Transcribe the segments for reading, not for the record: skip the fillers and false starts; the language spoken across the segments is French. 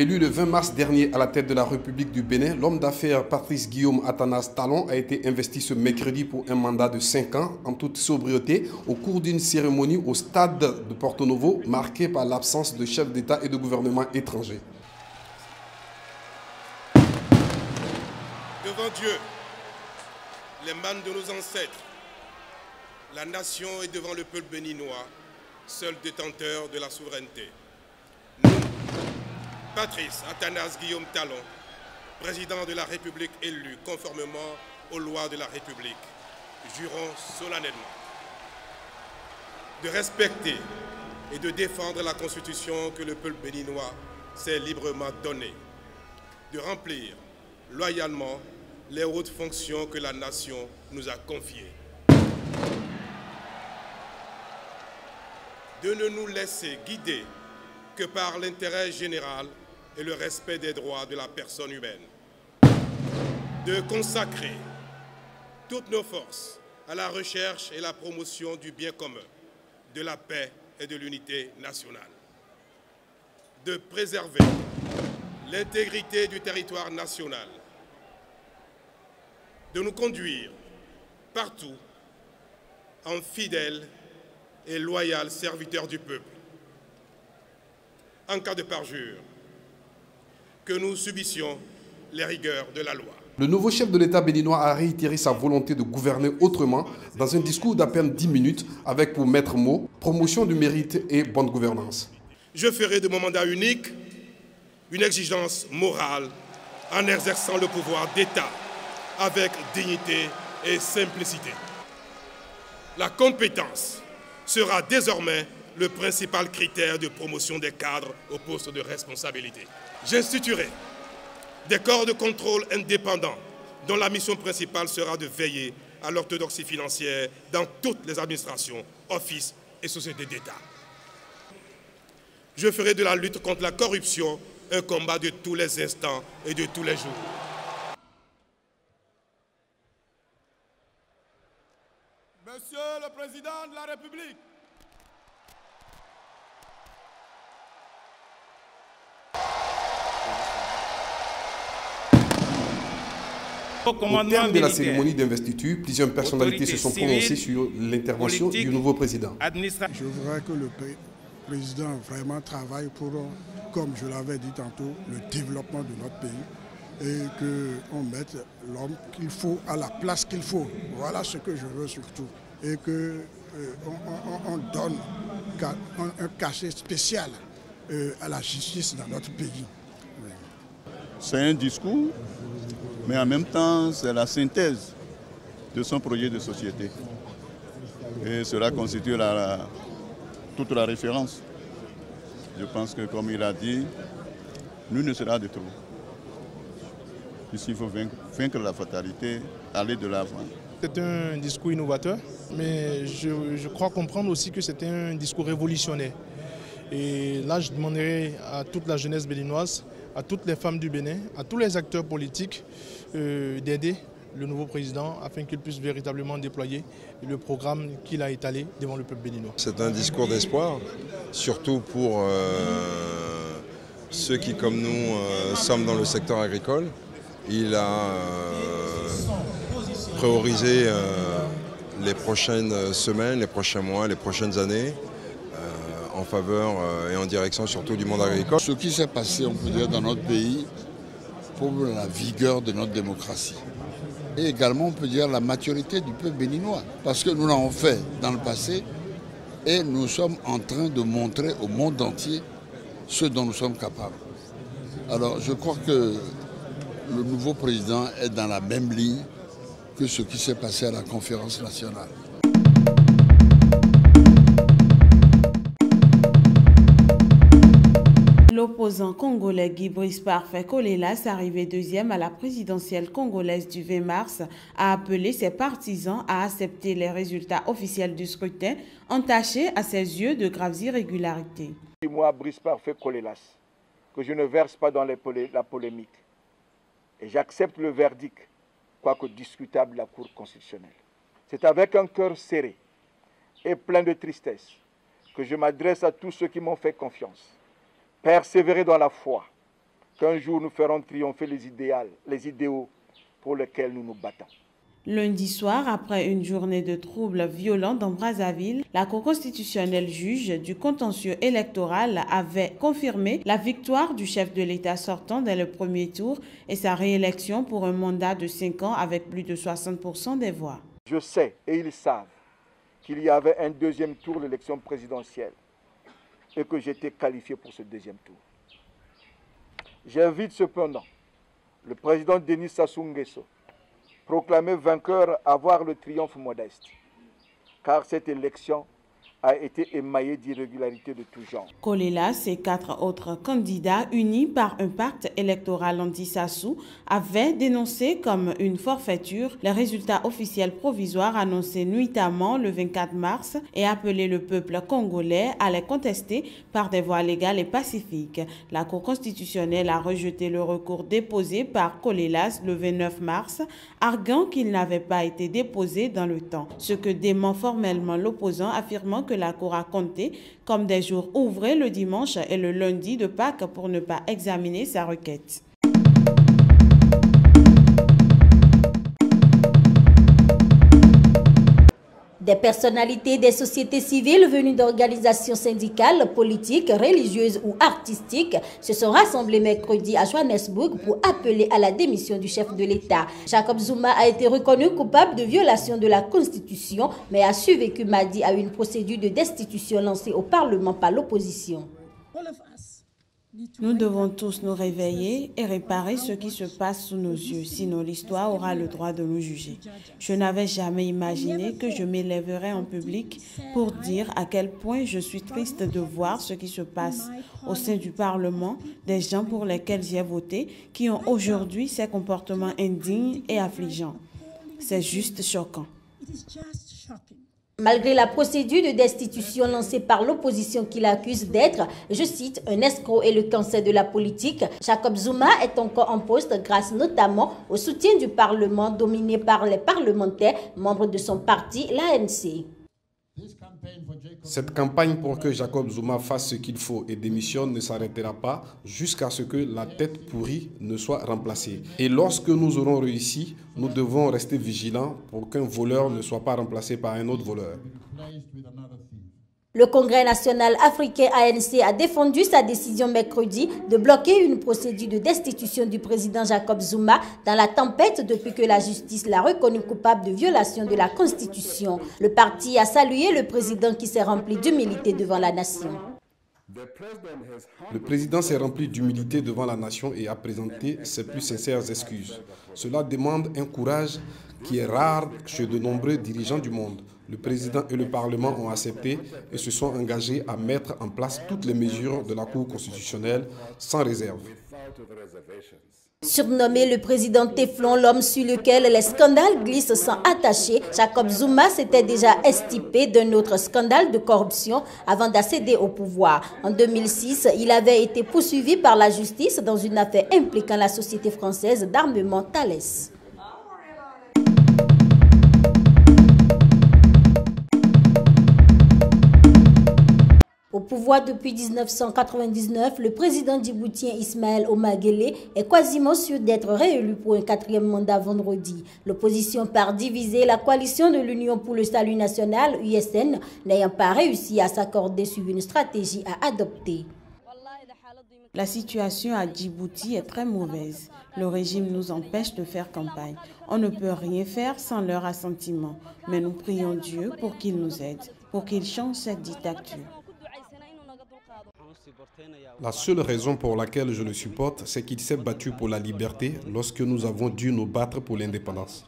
Élu le 20 mars dernier à la tête de la République du Bénin, l'homme d'affaires Patrice Guillaume Athanas Talon a été investi ce mercredi pour un mandat de 5 ans en toute sobriété au cours d'une cérémonie au stade de Porto Novo marquée par l'absence de chef d'État et de gouvernement étranger. Devant Dieu, les mânes de nos ancêtres, la nation est devant le peuple béninois, seul détenteur de la souveraineté. Nous, Patrice Athanas Guillaume Talon, président de la République élu conformément aux lois de la République, jurons solennellement de respecter et de défendre la Constitution que le peuple béninois s'est librement donnée, de remplir loyalement les hautes fonctions que la nation nous a confiées, de ne nous laisser guider que par l'intérêt général et le respect des droits de la personne humaine, de consacrer toutes nos forces à la recherche et la promotion du bien commun, de la paix et de l'unité nationale, de préserver l'intégrité du territoire national, de nous conduire partout en fidèles et loyaux serviteurs du peuple. En cas de parjure, que nous subissions les rigueurs de la loi. Le nouveau chef de l'État béninois a réitéré sa volonté de gouverner autrement dans un discours d'à peine 10 minutes avec pour maître mot promotion du mérite et bonne gouvernance. Je ferai de mon mandat unique une exigence morale en exerçant le pouvoir d'État avec dignité et simplicité. La compétence sera désormais le principal critère de promotion des cadres au poste de responsabilité. J'instituerai des corps de contrôle indépendants dont la mission principale sera de veiller à l'orthodoxie financière dans toutes les administrations, offices et sociétés d'État. Je ferai de la lutte contre la corruption un combat de tous les instants et de tous les jours. Monsieur le Président de la République, au terme de la cérémonie d'investiture, plusieurs personnalités se sont prononcées sur l'intervention du nouveau président. Je voudrais que le président vraiment travaille pour, comme je l'avais dit tantôt, le développement de notre pays et qu'on mette l'homme qu'il faut à la place qu'il faut. Voilà ce que je veux surtout. Et qu'on donne un cachet spécial à la justice dans notre pays. C'est un discours, mais en même temps, c'est la synthèse de son projet de société. Et cela constitue toute la référence. Je pense que, comme il a dit, nul ne sera de trop. Puisqu'il faut vaincre la fatalité, aller de l'avant. C'est un discours innovateur, mais je crois comprendre aussi que c'est un discours révolutionnaire. Et là, je demanderai à toute la jeunesse béninoise, à toutes les femmes du Bénin, à tous les acteurs politiques d'aider le nouveau président afin qu'il puisse véritablement déployer le programme qu'il a étalé devant le peuple béninois. C'est un discours d'espoir, surtout pour ceux qui, comme nous, sommes dans le secteur agricole. Il a priorisé les prochaines semaines, les prochains mois, les prochaines années en faveur et en direction surtout du monde agricole. Ce qui s'est passé, on peut dire, dans notre pays prouve la vigueur de notre démocratie. Et également, on peut dire, la maturité du peuple béninois. Parce que nous l'avons fait dans le passé et nous sommes en train de montrer au monde entier ce dont nous sommes capables. Alors, je crois que le nouveau président est dans la même ligne que ce qui s'est passé à la conférence nationale. L'opposant congolais Guy Brice Parfait Kolelas, arrivé deuxième à la présidentielle congolaise du 20 mars, a appelé ses partisans à accepter les résultats officiels du scrutin, entachés à ses yeux de graves irrégularités. Moi, Brice Parfait Kolelas, que je ne verse pas dans la polémique. Et j'accepte le verdict, quoique discutable, de la Cour constitutionnelle. C'est avec un cœur serré et plein de tristesse que je m'adresse à tous ceux qui m'ont fait confiance. Persévérer dans la foi, qu'un jour nous ferons triompher les idéaux pour lesquels nous nous battons. Lundi soir, après une journée de troubles violents dans Brazzaville, la Cour constitutionnelle juge du contentieux électoral avait confirmé la victoire du chef de l'État sortant dès le premier tour et sa réélection pour un mandat de 5 ans avec plus de 60% des voix. Je sais et ils savent qu'il y avait un deuxième tour de l'élection présidentielle et que j'étais qualifié pour ce deuxième tour. J'invite cependant le président Denis Sassou Nguesso, proclamé vainqueur, à voir le triomphe modeste, car cette élection a été émaillée d'irrégularités de tout genre. Kolelas et 4 autres candidats unis par un pacte électoral anti-Sassou avaient dénoncé comme une forfaiture les résultats officiels provisoires annoncés nuitamment le 24 mars et appelé le peuple congolais à les contester par des voies légales et pacifiques. La Cour constitutionnelle a rejeté le recours déposé par Kolelas le 29 mars, arguant qu'il n'avait pas été déposé dans le temps, ce que dément formellement l'opposant, affirmant que la Cour a compté comme des jours ouvrés le dimanche et le lundi de Pâques pour ne pas examiner sa requête. Des personnalités des sociétés civiles venues d'organisations syndicales, politiques, religieuses ou artistiques se sont rassemblées mercredi à Johannesburg pour appeler à la démission du chef de l'État. Jacob Zuma a été reconnu coupable de violation de la Constitution, mais a survécu mardi à une procédure de destitution lancée au Parlement par l'opposition. Nous devons tous nous réveiller et réparer ce qui se passe sous nos yeux, sinon l'histoire aura le droit de nous juger. Je n'avais jamais imaginé que je m'élèverais en public pour dire à quel point je suis triste de voir ce qui se passe au sein du Parlement, des gens pour lesquels j'ai voté, qui ont aujourd'hui ces comportements indignes et affligeants. C'est juste choquant. Malgré la procédure de destitution lancée par l'opposition qui l'accuse d'être, je cite, un escroc et le cancer de la politique, Jacob Zuma est encore en poste grâce notamment au soutien du Parlement dominé par les parlementaires, membres de son parti, l'ANC. Cette campagne pour que Jacob Zuma fasse ce qu'il faut et démissionne ne s'arrêtera pas jusqu'à ce que la tête pourrie ne soit remplacée. Et lorsque nous aurons réussi, nous devons rester vigilants pour qu'un voleur ne soit pas remplacé par un autre voleur. Le Congrès national africain ANC a défendu sa décision mercredi de bloquer une procédure de destitution du président Jacob Zuma dans la tempête depuis que la justice l'a reconnu coupable de violation de la Constitution. Le parti a salué le président qui s'est rempli d'humilité devant la nation. Le président s'est rempli d'humilité devant la nation et a présenté ses plus sincères excuses. Cela demande un courage qui est rare chez de nombreux dirigeants du monde. Le président et le Parlement ont accepté et se sont engagés à mettre en place toutes les mesures de la Cour constitutionnelle sans réserve. Surnommé le président Téflon, l'homme sur lequel les scandales glissent sans attacher, Jacob Zuma s'était déjà estipé d'un autre scandale de corruption avant d'accéder au pouvoir. En 2006, il avait été poursuivi par la justice dans une affaire impliquant la société française d'armement Thales. Au pouvoir depuis 1999, le président djiboutien Ismaël Omar Guelleh est quasiment sûr d'être réélu pour un 4e mandat vendredi. L'opposition part diviser, la coalition de l'Union pour le salut national, USN, n'ayant pas réussi à s'accorder sur une stratégie à adopter. La situation à Djibouti est très mauvaise. Le régime nous empêche de faire campagne. On ne peut rien faire sans leur assentiment. Mais nous prions Dieu pour qu'il nous aide, pour qu'il change cette dictature. La seule raison pour laquelle je le supporte, c'est qu'il s'est battu pour la liberté lorsque nous avons dû nous battre pour l'indépendance.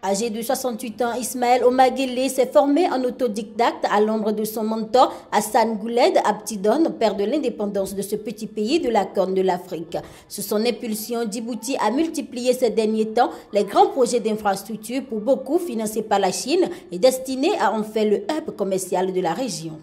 Âgé de 68 ans, Ismaël Omar Guelleh s'est formé en autodidacte à l'ombre de son mentor Hassan Gouled Abtidon, père de l'indépendance de ce petit pays de la Corne de l'Afrique. Sous son impulsion, Djibouti a multiplié ces derniers temps les grands projets d'infrastructure, pour beaucoup financés par la Chine et destinés à en faire le hub commercial de la région.